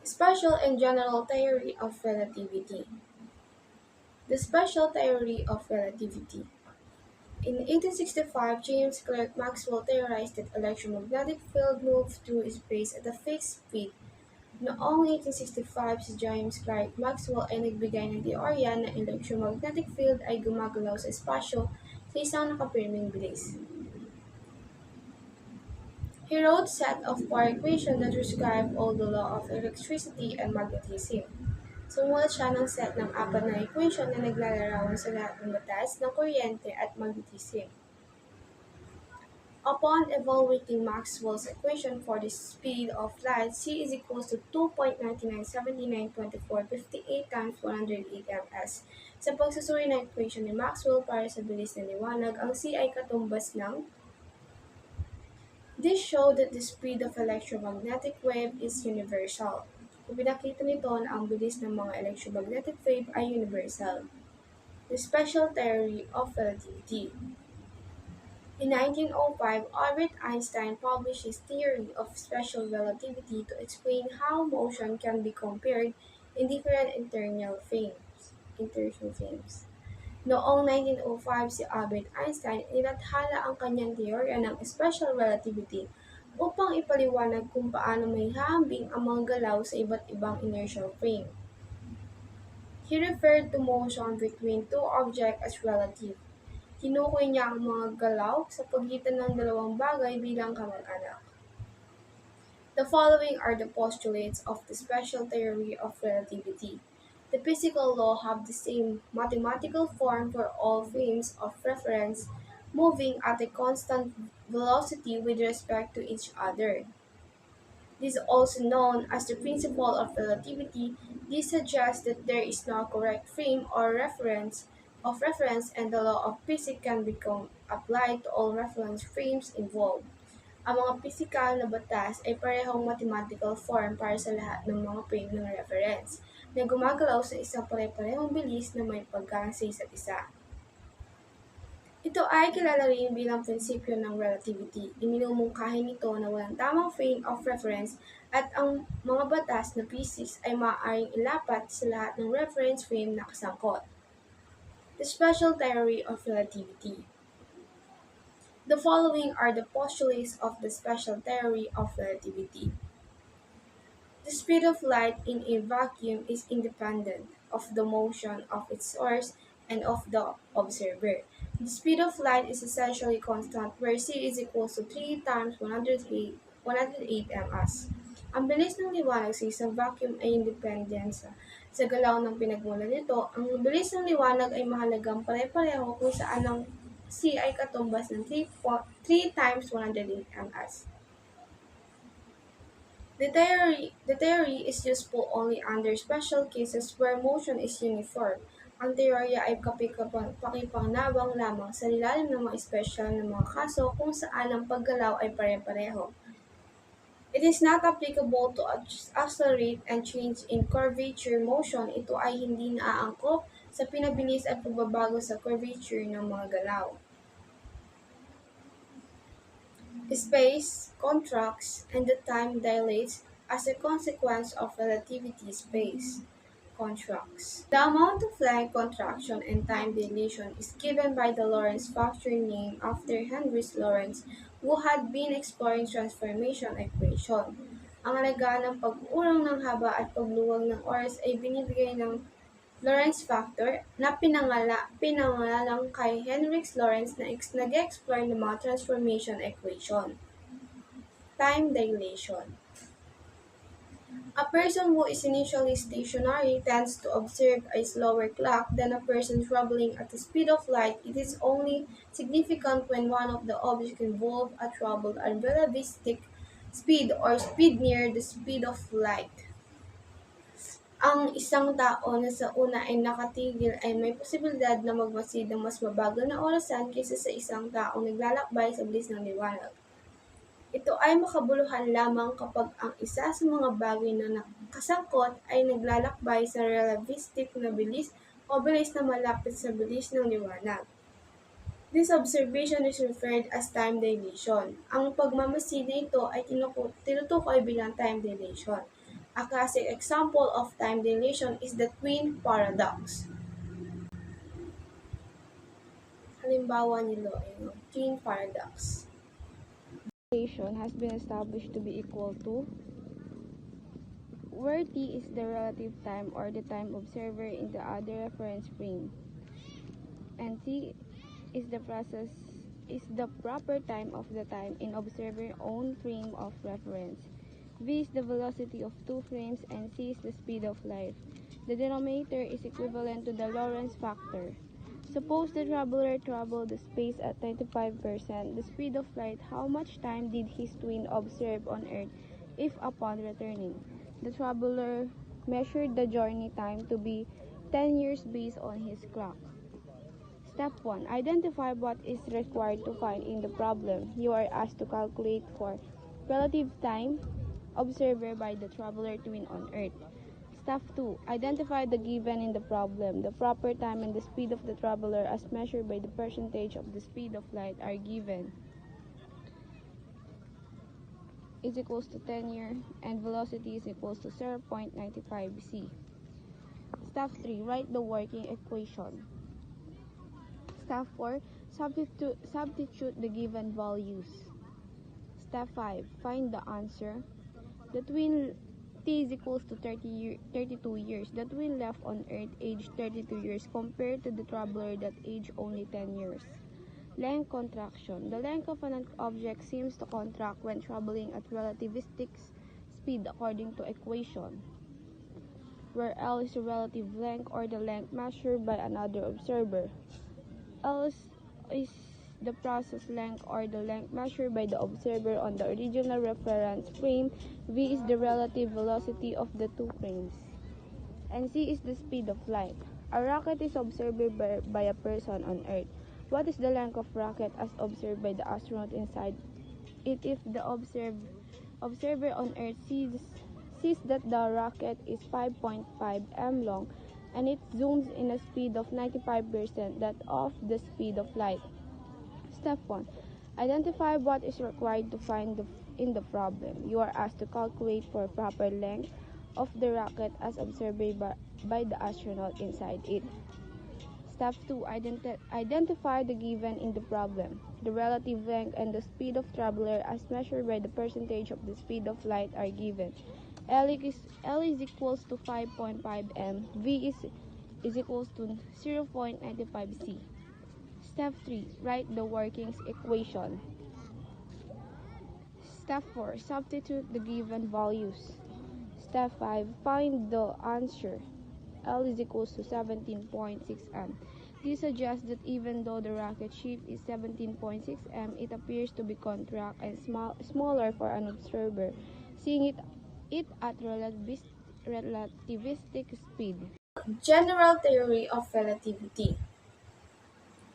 Special and general theory of relativity. The special theory of relativity. In 1865, James Clerk Maxwell theorized that electromagnetic field move through space at a fixed speed. Noong 1865, si James Clerk Maxwell ay nagbigay ng teorya na electromagnetic field ay gumagalaw sa espasyo sa isang nakapirming bilis. He wrote a set of four equations that describe all the law of electricity and magnetism. Sumulat siya ng set ng apat na equation na naglalarawan sa lahat ng batas ng kuryente at magnetism. Upon evaluating Maxwell's equation for the speed of light, c is equals to 2.99792458 times 108 ms. Sa pagsusuri ng equation ni Maxwell para sa bilis ng liwanag, ang c ay katumbas ng. This showed that the speed of electromagnetic wave is universal. Ipinakita nito na ang bilis ng mga electromagnetic wave ay universal. The special theory of relativity. In 1905, Albert Einstein published his theory of special relativity to explain how motion can be compared in different internal frames. Noong 1905, si Albert Einstein inathala ang kanyang teorya ng special relativity upang ipaliwanag kung paano may hahambing ang mga galaw sa iba't ibang inertial frame. He referred to motion between two objects as relative. Tinukoy niya ang mga galaw sa pagitan ng dalawang bagay bilang kamag-anak. The following are the postulates of the special theory of relativity. The physical laws have the same mathematical form for all frames of reference moving at a constant velocity with respect to each other. This is also known as the principle of relativity. This suggests that there is no correct frame or reference and the law of physics can become applied to all reference frames involved. Ang mga pisikal na batas ay parehong mathematical form para sa lahat ng mga frame ng reference na gumagalaw sa isang pare-parehong bilis na may paggang sa isa't isa. Ito ay kilala rin bilang prinsipyo ng relativity. Iminumungkahi nito na walang tamang frame of reference at ang mga batas na physics ay maaaring ilapat sa lahat ng reference frame na kasangkot. The special theory of relativity. The following are the postulates of the special theory of relativity. The speed of light in a vacuum is independent of the motion of its source and of the observer. The speed of light is essentially constant where c is equal to 3 times 108 ms. Ang bilis ng liwanag sa isang vacuum ay independent sa galaw ng pinagmulan nito. Ang bilis ng liwanag ay mahalagang pare-pareho kung saan ang c ay katumbas ng 3 times 108 ms. The theory is useful only under special cases where motion is uniform. Ang teorya ay pakipangnawang lamang sa ilalim ng mga espesyal na mga kaso kung saan ang paggalaw ay pare-pareho. It is not applicable to accelerate and change in curvature motion. Ito ay hindi naaangkop sa pinabilis at pagbabago sa curvature ng mga galaw. Space contracts and the time dilates as a consequence of relativity. Space contracts. The amount of length contraction and time dilation is given by the Lorentz factor named after Henry Lorentz, who had been exploring transformation equation. Ang halaga ng pag-urong ng haba at pagluwag ng oras ay binibigay ng Lorentz factor na pinangalang kay Henry Lorentz na nag-explore ng mga transformation equation. Time dilation. A person who is initially stationary tends to observe a slower clock than a person traveling at the speed of light. It is only significant when one of the objects involved are traveled at relativistic speed or speed near the speed of light. Ang isang tao na sa una ay nakatigil ay may posibilidad na magmasid ng mas mabagal na orasan kaysa sa isang taong naglalakbay sa bilis ng liwanag. Ito ay makabuluhan lamang kapag ang isa sa mga bagay na nakasangkot ay naglalakbay sa relativistic na bilis o bilis na malapit sa bilis ng liwanag. This observation is referred as time dilation. Ang pagmamasid na ito ay tinutukoy bilang time dilation. A classic example of time dilation is the twin paradox. Halimbawa nilo ay yung twin paradox. Relation has been established to be equal to where t is the relative time or the time observer in the other reference frame, and t is the proper time of the time in observer own frame of reference. V is the velocity of two frames and c is the speed of light. The denominator is equivalent to the Lorentz factor. Suppose the traveler traveled the space at 95% the speed of light. How much time did his twin observe on Earth if upon returning? The traveler measured the journey time to be 10 years based on his clock. Step 1. Identify what is required to find in the problem. You are asked to calculate for relative time observed by the traveler twin on Earth. Step 2. Identify the given in the problem. The proper time and the speed of the traveler as measured by the percentage of the speed of light are given. Is equals to 10 year and velocity is equals to 0.95 c. Step 3. Write the working equation. Step 4. Substitute the given values. Step 5. Find the answer. The twin t is equals to 32 years. The twin left on Earth aged 32 years compared to the traveler that aged only 10 years. Length contraction. The length of an object seems to contract when traveling at relativistic speed according to equation, where L is the relative length or the length measured by another observer. L is the process length or the length measured by the observer on the original reference frame. V is the relative velocity of the two frames. And C is the speed of light. A rocket is observed by a person on Earth. What is the length of rocket as observed by the astronaut inside it if the observer on Earth sees that the rocket is 5.5 m long and it zooms in a speed of 95% that of the speed of light? Step 1. Identify what is required to find in the problem. You are asked to calculate for proper length of the rocket as observed by the astronaut inside it. Step 2. Identify the given in the problem. The relative length and the speed of traveler as measured by the percentage of the speed of light are given. L is equals to 5.5 m. V is equals to 0.95 c. Step 3. Write the workings equation. Step 4. Substitute the given values. Step 5. Find the answer. L is equals to 17.6 m. This suggests that even though the rocket shape is 17.6 m, it appears to be contract and smaller for an observer, seeing it at relativistic speed. General theory of relativity.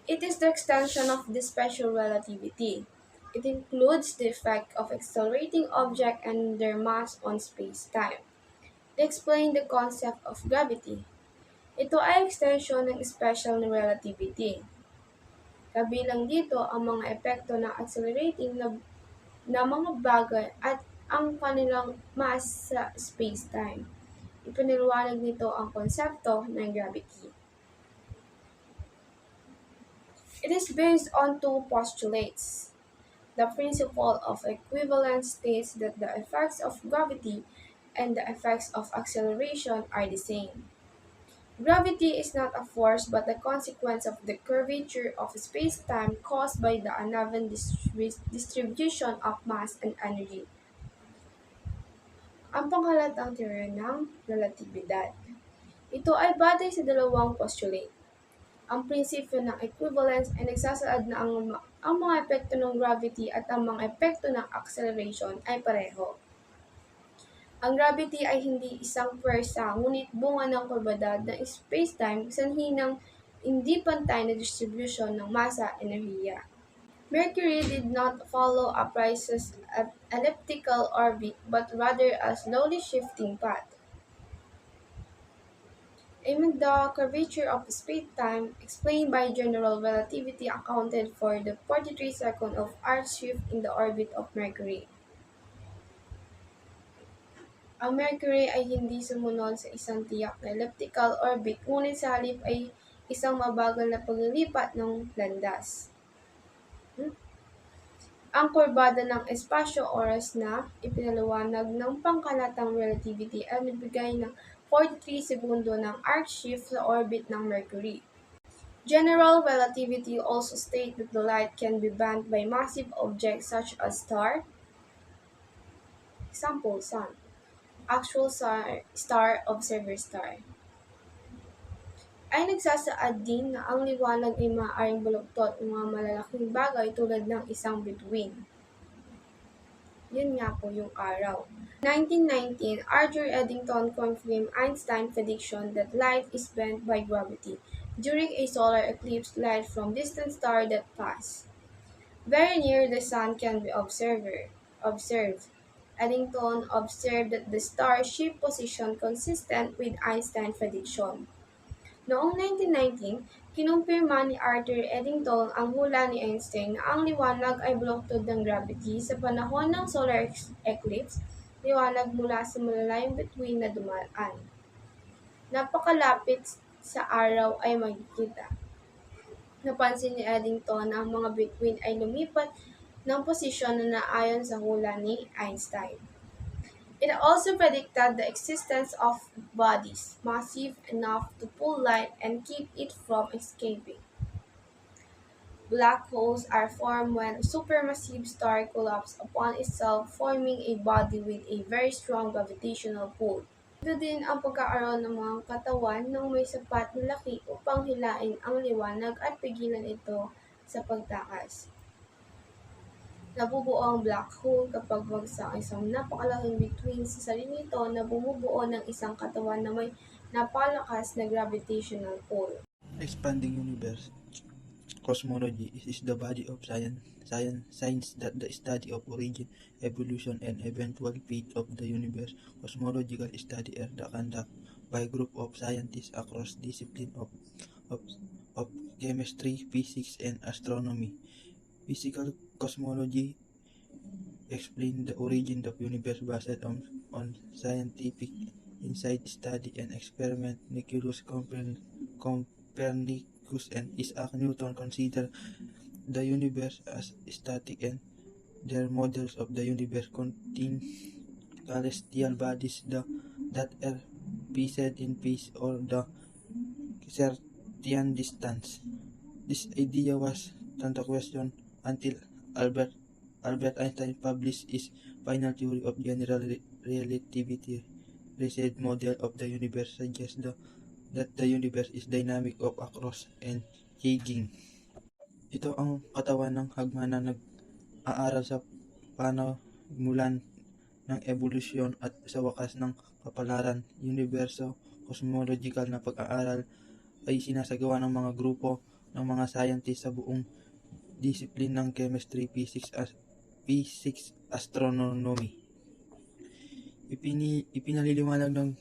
It is the extension of the special relativity. It includes the effect of accelerating objects and their mass on space-time. It explains the concept of gravity. Ito ay extension ng special relativity. Kabilang dito ang mga epekto ng accelerating na mga bagay at ang kanilang mass sa space-time. Ipinaliwanag nito ang konsepto ng gravity. It is based on two postulates. The principle of equivalence states that the effects of gravity and the effects of acceleration are the same. Gravity is not a force but a consequence of the curvature of space-time caused by the uneven distribution of mass and energy. Ang panghalatang teorya ng relatibidad. Ito ay batay sa dalawang postulate. Ang prinsipyo ng equivalence ay nagsasaad na ang mga epekto ng gravity at ang mga epekto ng acceleration ay pareho. Ang gravity ay hindi isang pwersa, ngunit bunga ng kurbadad ng spacetime sanhi ng hindi pantay na distribution ng masa at enerhiya. Mercury did not follow a precise elliptical orbit but rather a slowly shifting path. Even the curvature of space-time explained by general relativity accounted for the 43 seconds of Earth's shift in the orbit of Mercury. Ang Mercury ay hindi sumunod sa isang tiyak na elliptical orbit, ngunit sa halip ay isang mabagal na paglilipat ng landas. Ang kurbada ng espasyo-oras na ipinaliwanag ng pangkalatang relativity ay nagbigay ng 43 segundo ng arc shift sa orbit ng Mercury. General relativity also states that the light can be bent by massive objects such as star, example sun, actual star, observer star, ay nagsasaad din na ang liwanag ay maaaring baluktot ng mga malalaking bagay tulad ng isang bituin. Yun nga po yung araw. 1919, Arthur Eddington confirmed Einstein's prediction that light is bent by gravity during a solar eclipse. Light from distant stars that pass very near the sun can be observed. Eddington observed that the star shift position consistent with Einstein's prediction. Noong 1919, kinumpirma ni Arthur Eddington ang hula ni Einstein na ang liwanag ay buluktod ng gravity. Sa panahon ng solar eclipse, liwanag mula sa malalayong bituin na dumaan. Napakalapit sa araw ay makikita. Napansin ni Eddington na ang mga bituin ay lumipat ng posisyon na naayon sa hula ni Einstein. It also predicted the existence of bodies massive enough to pull light and keep it from escaping. Black holes are formed when a supermassive star collapses upon itself, forming a body with a very strong gravitational pull. Ito din ang pagkakaroon ng mga katawan ng may sapat na laki upang hilain ang liwanag at pigilan ito sa pagtakas. Nabubuo ang black hole kapag bagsak ang isang napakalaking bituin sa sarili nito na bumubuo ng isang katawan na may napakalakas na gravitational pull. Expanding universe cosmology is the body of science that the study of origin, evolution, and eventual fate of the universe. Cosmological study are conducted by a group of scientists across disciplines of chemistry, physics, and astronomy. Physical cosmology explains the origin of the universe based on scientific insight, study, and experiment. Nicolaus Copernicus and Isaac Newton considered the universe as static, and their models of the universe contain celestial bodies that are pieces in space or the certain distance. This idea was under question until Albert Einstein published his final theory of general relativity. Recent model of the universe suggests that the universe is dynamic of across and changing. Ito ang katawan ng hagman na nag-aaral sa panamulan ng evolusyon at sa wakas ng kapalaran. Universo cosmological na pag-aaral ay sinasagawa ng mga grupo ng mga scientist sa buong disiplin ng chemistry, physics, astronomy. Ipinaliliwanag ng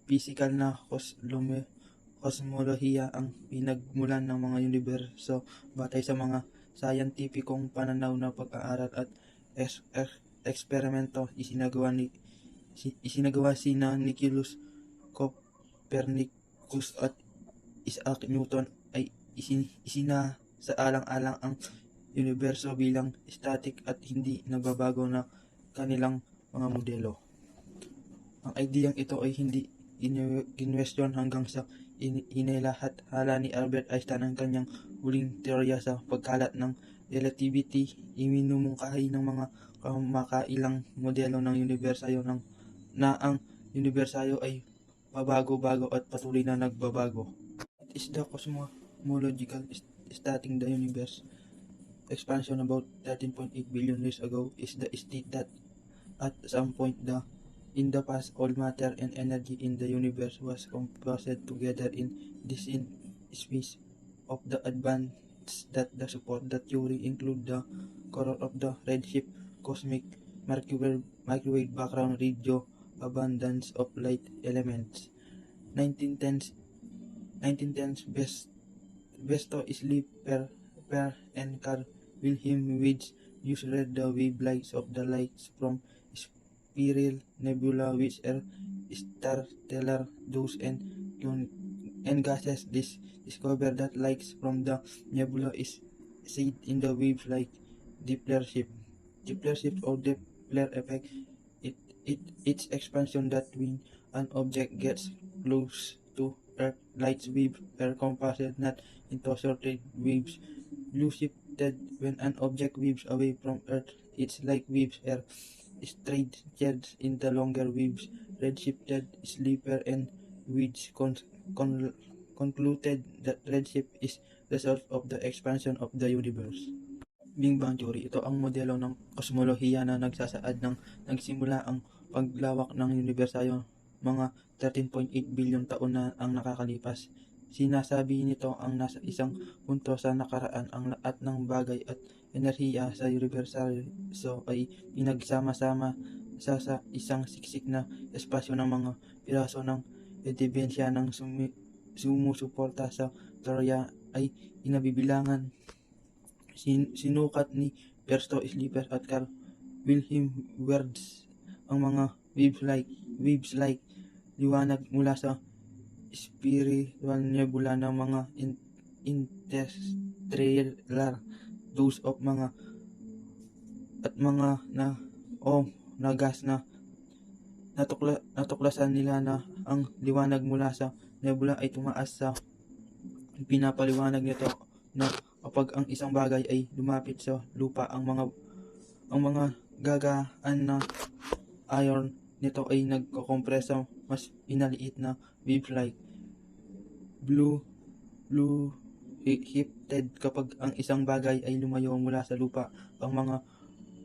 physical na kosmolohiya ang pinagmulan ng mga universo batay sa mga scientificong pananaw na pag-aaral at eksperimento. Isinagawa sina Nicolaus Copernicus at Isaac Newton ay isinasaalang-alang ang universo bilang static at hindi nagbabago na kanilang mga modelo. Ang ideyang ito ay hindi kinwestiyon hanggang sa inilahat-hala ni Albert Einstein ang kanyang huling teorya sa pagkalat ng relativity. Iminumungkahi ng mga kamakailang modelo ng universo na ang universo ay pabago-bago at patuloy na nagbabago. It is the cosmological starting the universe expansion about 13.8 billion years ago is the state that at some point in the past all matter and energy in the universe was compressed together in distinct space. Of the advances that support the theory include the color of the redshift, cosmic microwave background radio, abundance of light elements. 1910s Besto Sleep Per and Carl Wilhelm Witz used the wavelengths of the light from spiral nebula, which are interstellar dust and gases discovered that light from the nebula is seen in the waves like Doppler shift. Doppler shift or Doppler effect. It, its expansion that when an object gets close to Earth, light waves are compressed not into shorter waves. Blue shifted when an object waves away from Earth. Its light waves are stretched into longer waves. Red shifted sleeper and which concluded that redshift is the result of the expansion of the universe. Big Bang Theory, ito ang modelo ng kosmolohiya na nagsasaad ng nagsimula ang paglawak ng universo mga 13.8 billion taon na ang nakakalipas. Sinasabi nito ang nasa isang punto sa nakaraan ang lahat ng bagay at enerhiya sa universo ay pinagsama-sama sa isang siksik na espasyo ng mga piraso ng ebidensya ng sumusuporta sa teorya ay inabibilangan. Sinukat ni Persto Sleeper at Carl Wilhelm Wirtz ang mga waves like liwanag mula sa spiritual nebula ng mga interstellar dose of mga na gas na natuklasan nila na ang liwanag mula sa nebula ay tumaas sa pinapaliwanag nito na kapag ang isang bagay ay lumapit sa lupa, ang mga gagaan na iron nito ay nagko-compress sa mas pinaliit na wave like blue shifted. Kapag ang isang bagay ay lumayo mula sa lupa, ang mga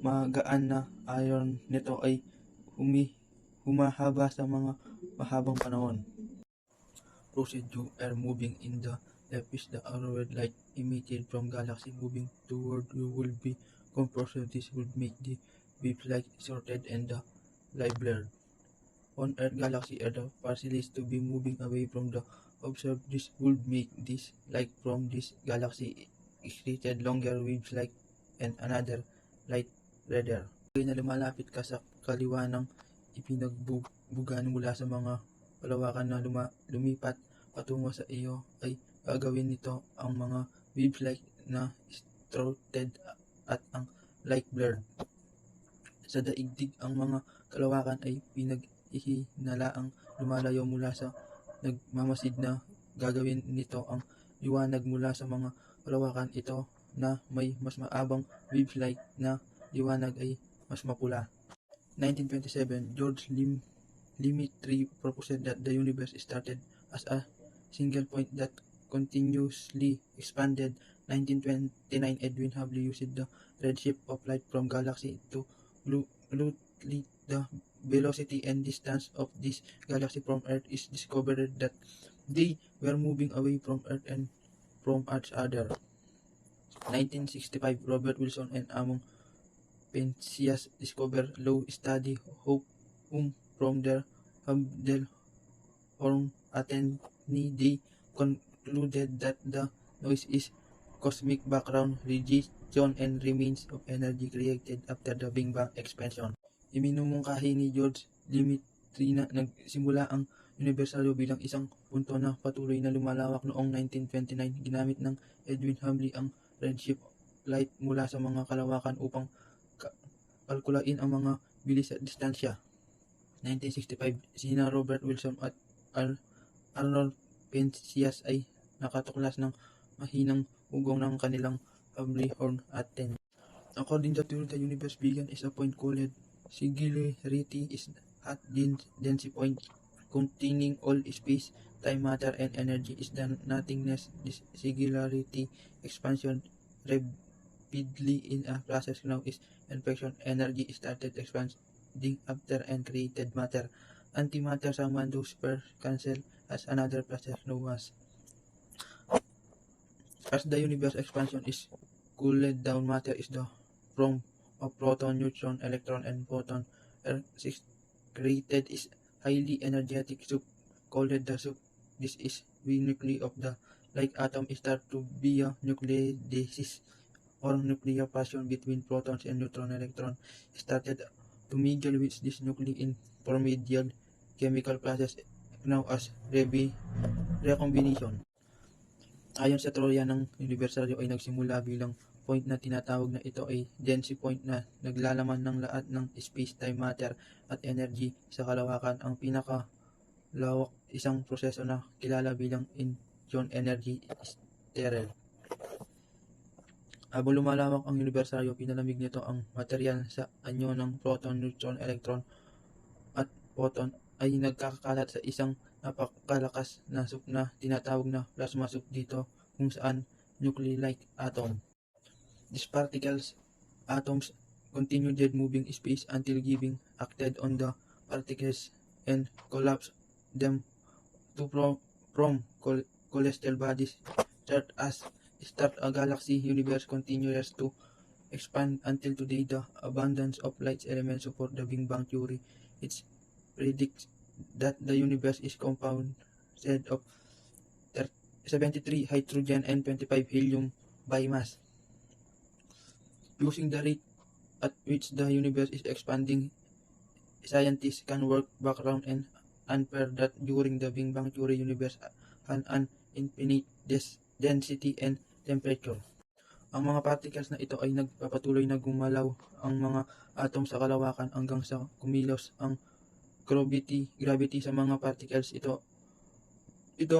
magaan na iron nito ay humahaba sa mga mahabang panahon. Procedure are moving in the left is the arrowhead light emitted from galaxy moving toward you will be compressed. This would make the wave light shorted and the light blurred. On Earth, galaxy are the farthest to be moving away from the observed. This would make this light from this galaxy excreted longer waves like and another light redder. Kaya na lumalapit ka sa kaliwa ng ipinagbugan mula sa mga palawakan na lumipat patungo sa iyo ay gagawin nito ang mga waves light na distorted at ang light blurred. Sa daigdig, ang mga kalawakan ay pinaghihinalaang lumalayo mula sa nagmamasid na gagawin nito ang liwanag mula sa mga kalawakan ito na may mas maabang waves light na liwanag ay mas mapula. 1927, George Lemaitre proposed that the universe started as a single point that continuously expanded. 1929, Edwin Hubble used the redshift of light from galaxy to calculate the velocity and distance of this galaxy from Earth. Is discovered that they were moving away from Earth and from each other. 1965, Robert Wilson and Amon Penzias discovered low steady home from their Hubble antennae. They concluded that the noise is cosmic background radiation and remains of energy created after the Big Bang expansion. Iminumungkahi ni George Lemaitre na nagsimula ang universo bilang isang punto na patuloy na lumalawak. Noong 1929, ginamit ng Edwin Hubble ang redshift light mula sa mga kalawakan upang kalkulain ang mga bilis at distansya. 1965, sina Robert Wilson at Arnold Penzias ay nakatuklas ng mahinang ugong ng kanilang Hubble horn antenna. According to theory, the universe began as a point called singularity, is at density point containing all space, time, matter, and energy. Is the nothingness. This singularity expansion rapidly in a process known as inflection. Energy started expanding after and created matter. Antimatter summon those per cancel as another process known as the universe expansion is cooled down. Matter is the form of proton, neutron, electron, and photon are created is highly energetic soup called the soup. This is the nucleus of the like atom start to be a nucleolysis or nuclear fusion between protons and neutron electron started to mingle with this nuclei in primordial chemical process known as recombination. Ayon sa teorya ng unibersaryo ay nagsimula bilang point na tinatawag na ito ay density point na naglalaman ng lahat ng space-time, matter at energy sa kalawakan. Ang pinakalawak isang proseso na kilala bilang Indian energy sterile. Habang lumalawak ang unibersaryo, pinalamig nito ang material sa anyo ng proton, neutron, electron at photon ay nagkakalat sa isang napakalakas na soup na tinatawag na plasma soup dito kung saan nuclei-like atom. These particles atoms continue their moving space until giving acted on the particles and collapse them to from celestial bodies start a galaxy. Universe continues to expand until today. The abundance of light elements support the Big Bang theory. It predicts that the universe is compounded of 73 hydrogen and 25 helium by mass. Using the rate at which the universe is expanding, scientists can work background and infer that during the Big Bang theory universe had an infinite density and temperature. Ang mga particles na ito ay nagpapatuloy na gumalaw ang mga atom sa kalawakan hanggang sa kumilos ang gravity sa mga particles. Ito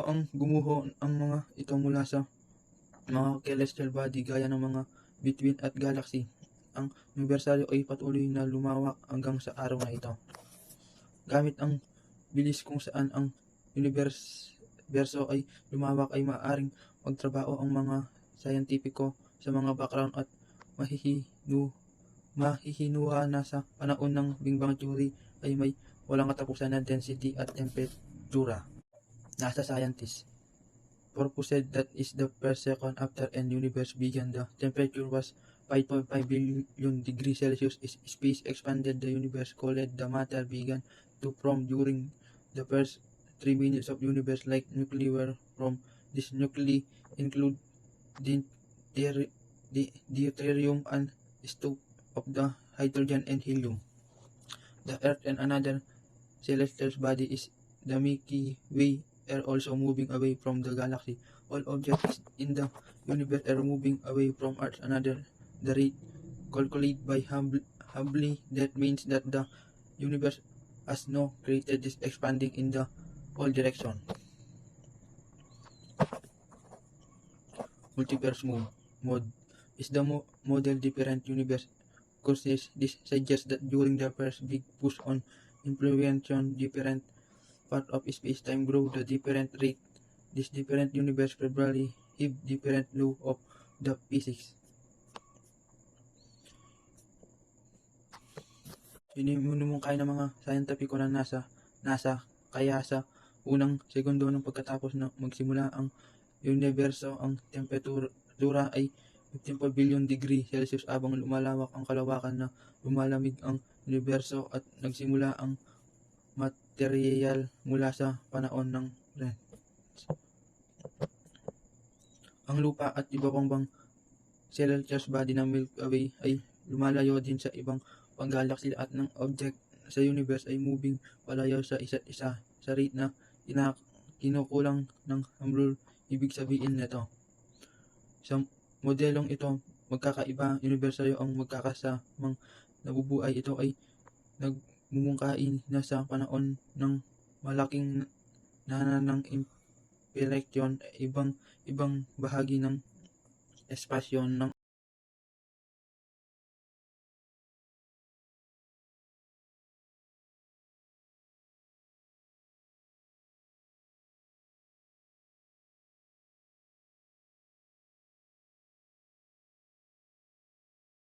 ang gumuho ang mga ito mula sa mga celestial body gaya ng mga bituin at galaxy. Ang unibersaryo ay patuloy na lumawak hanggang sa araw na ito. Gamit ang bilis kung saan ang universo ay lumawak ay maaaring magtrabaho ang mga scientifico sa mga background at mahihinuha na sa panahon ng Big Bang theory ay may walang katapusan na density at temperatura. NASA scientists proposed that is the first second after an universe began, the temperature was 5.5 billion degrees Celsius. Space expanded, the universe called the matter began to form during the first 3 minutes of universe like nuclei were from. This nuclei include the deuterium and stuff of the hydrogen and helium. The Earth and another celestial body is the Milky Way are also moving away from the galaxy. All objects in the universe are moving away from Earth. Another the rate calculated by Hubble. That means that the universe has no created is expanding in the all direction. Multiverse mode is the model different universe courses. This suggests that during the first big push on influential different part of space-time grow the different rate. This different universe probably have different law of the physics. Minumungkay ng mga scientifico ng NASA kaya sa unang segundo ng pagkatapos na magsimula ang universo ang temperatura ay 54 billion degree Celsius. Habang lumalawak ang kalawakan na lumalamig ang universo at nagsimula ang material mula sa panahon ng ang lupa at iba pang celestial body ng Milky Way ay lumalayo din sa ibang panggalaxy at ng object sa universe ay moving palayo sa isa't isa sa rate na kinukulang ng Hubble. Ibig sabihin nito, sa modelong ito, magkakaiba unibersaryo ang magkakasamang nabubuhay. Ito ay nagmumungkain na sa panahon ng malaking nananang impleksyon, ibang bahagi ng espasyo ng